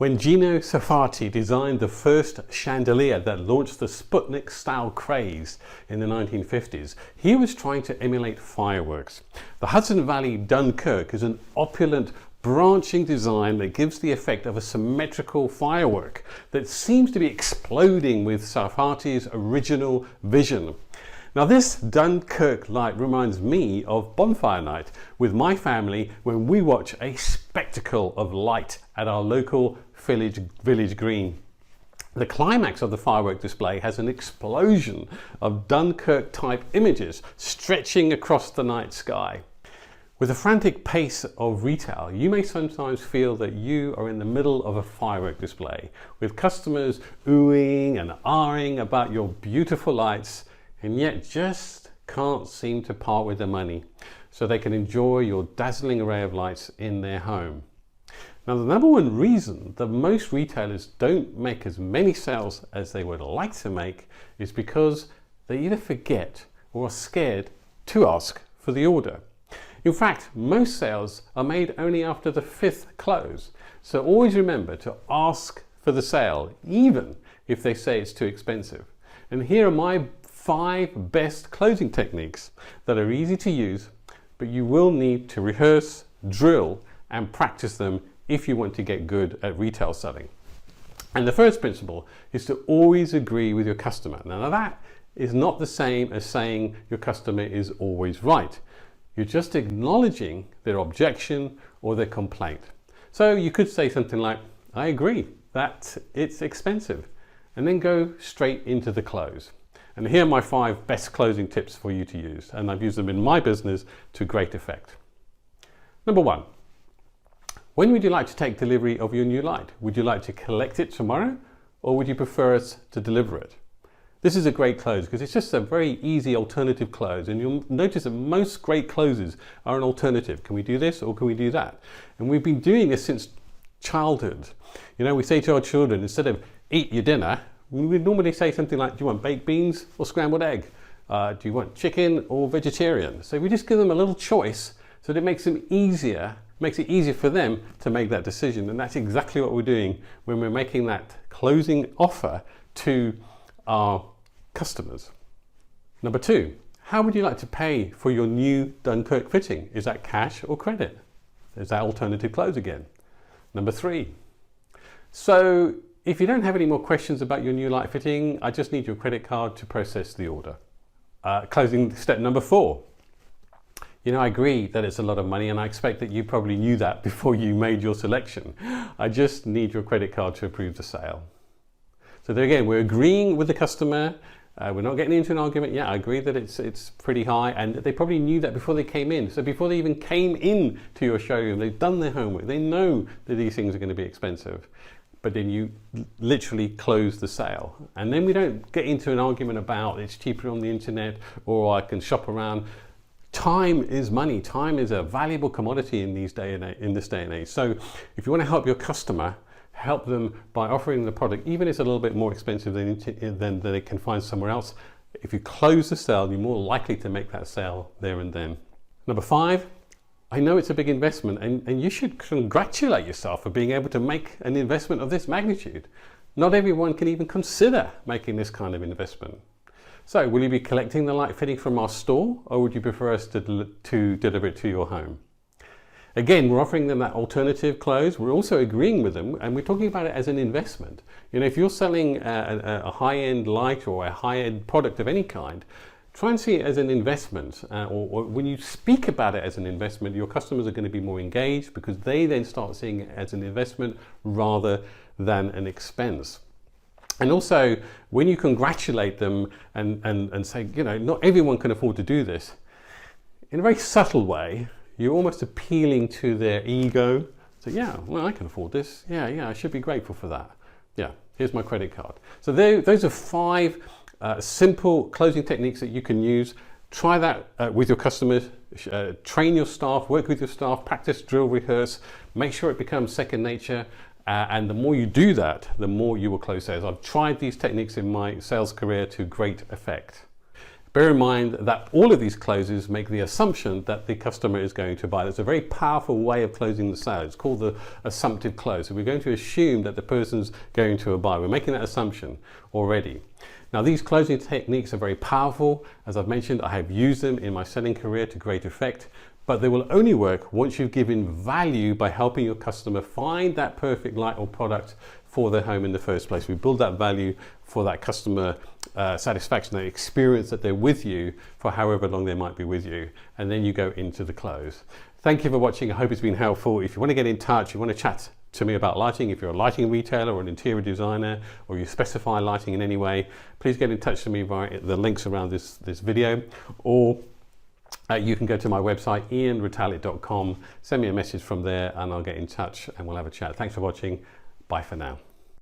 When Gino Sarfati designed the first chandelier that launched the Sputnik-style craze in the 1950s, he was trying to emulate fireworks. The Hudson Valley Dunkirk is an opulent, branching design that gives the effect of a symmetrical firework that seems to be exploding with Sarfati's original vision. Now this Dunkirk light reminds me of bonfire night with my family when we watch a spectacle of light at our local village green. The climax of the firework display has an explosion of Dunkirk type images stretching across the night sky. With the frantic pace of retail, you may sometimes feel that you are in the middle of a firework display with customers oohing and ahhing about your beautiful lights, and yet just can't seem to part with the money so they can enjoy your dazzling array of lights in their home. Now, the number one reason that most retailers don't make as many sales as they would like to make is because they either forget or are scared to ask for the order. In fact, most sales are made only after the 5th close, so always remember to ask for the sale, even if they say it's too expensive. And here are my 5 best closing techniques that are easy to use, but you will need to rehearse, drill, and practice them if you want to get good at retail selling. And the first principle is to always agree with your customer. Now that is not the same as saying your customer is always right. You're just acknowledging their objection or their complaint. So you could say something like, I agree that it's expensive, and then go straight into the close. And here are my 5 best closing tips for you to use, and I've used them in my business to great effect. Number 1, when would you like to take delivery of your new light? Would you like to collect it tomorrow, or would you prefer us to deliver it? This is a great close because it's just a very easy alternative close, and you'll notice that most great closes are an alternative. Can we do this or can we do that? And we've been doing this since childhood. You know, we say to our children, instead of eat your dinner, we would normally say something like, do you want baked beans or scrambled egg? Do you want chicken or vegetarian? So we just give them a little choice so that it makes it easier for them to make that decision. And that's exactly what we're doing when we're making that closing offer to our customers. Number 2, how would you like to pay for your new Dunkirk fitting? Is that cash or credit? There's that alternative close again. Number 3, so if you don't have any more questions about your new light fitting, I just need your credit card to process the order. Closing step number 4. You know, I agree that it's a lot of money, and I expect that you probably knew that before you made your selection. I just need your credit card to approve the sale. So there again, we're agreeing with the customer. We're not getting into an argument. Yeah, I agree that it's pretty high, and they probably knew that before they came in. So before they even came in to your showroom, they've done their homework. They know that these things are going to be expensive. But then you literally close the sale. And then we don't get into an argument about it's cheaper on the internet or I can shop around. Time is money. Time is a valuable commodity in this day and age. So if you want to help your customer, help them by offering the product, even if it's a little bit more expensive than they can find somewhere else. If you close the sale, you're more likely to make that sale there and then. Number 5, I know it's a big investment, and you should congratulate yourself for being able to make an investment of this magnitude. Not everyone can even consider making this kind of investment. So will you be collecting the light fitting from our store, or would you prefer us to deliver it to your home? Again, we're offering them that alternative close. We're also agreeing with them, and we're talking about it as an investment. You know, if you're selling a high-end light or a high-end product of any kind, try and see it as an investment, or when you speak about it as an investment, your customers are going to be more engaged because they then start seeing it as an investment rather than an expense. And also, when you congratulate them and say, you know, not everyone can afford to do this, in a very subtle way, you're almost appealing to their ego. So yeah, well, I can afford this. Yeah, I should be grateful for that. Yeah, here's my credit card. So those are 5 simple closing techniques that you can use. Try that with your customers. Train your staff, work with your staff, practice, drill, rehearse. Make sure it becomes second nature. And the more you do that, the more you will close sales. I've tried these techniques in my sales career to great effect. Bear in mind that all of these closes make the assumption that the customer is going to buy. That's a very powerful way of closing the sale. It's called the assumptive close. So we're going to assume that the person's going to buy. We're making that assumption already. Now, these closing techniques are very powerful. As I've mentioned, I have used them in my selling career to great effect, but they will only work once you've given value by helping your customer find that perfect light or product for their home in the first place. We build that value for that customer satisfaction, that experience that they're with you for however long they might be with you, and then you go into the close. Thank you for watching. I hope it's been helpful. If you want to get in touch, you want to chat to me about lighting, if you're a lighting retailer or an interior designer, or you specify lighting in any way, please get in touch with me via the links around this video, or you can go to my website, ianretallick.com, send me a message from there and I'll get in touch and we'll have a chat. Thanks for watching. Bye for now.